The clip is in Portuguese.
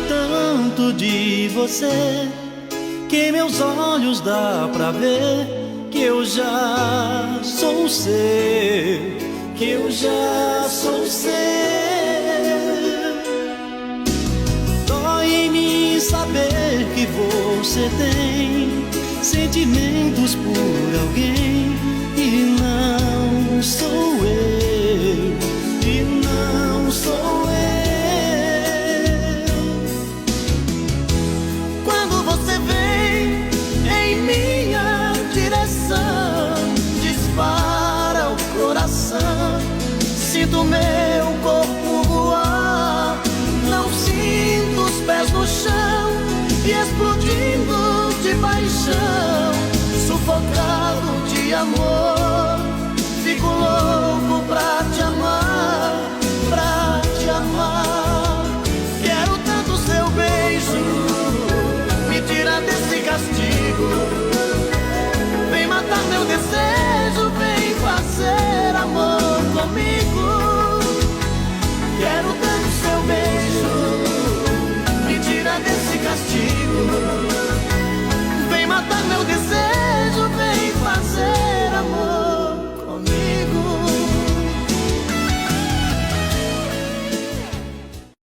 tanto de você que meus olhos dá pra ver que eu já sou seu, que eu já sou seu. Dói em mim saber que você tem sentimentos por alguém e não sou eu, e não sou eu. Quando você vem em minha direção, dispara o coração, sinto meu corpo voar, não sinto os pés no chão e explodindo de paixão, sufocado de amor, fico louco pra te amar, pra te amar. Quero tanto seu beijo, me tira desse castigo, vem matar meu desejo, vem fazer amor comigo. Quero tanto seu beijo, me tira desse castigo,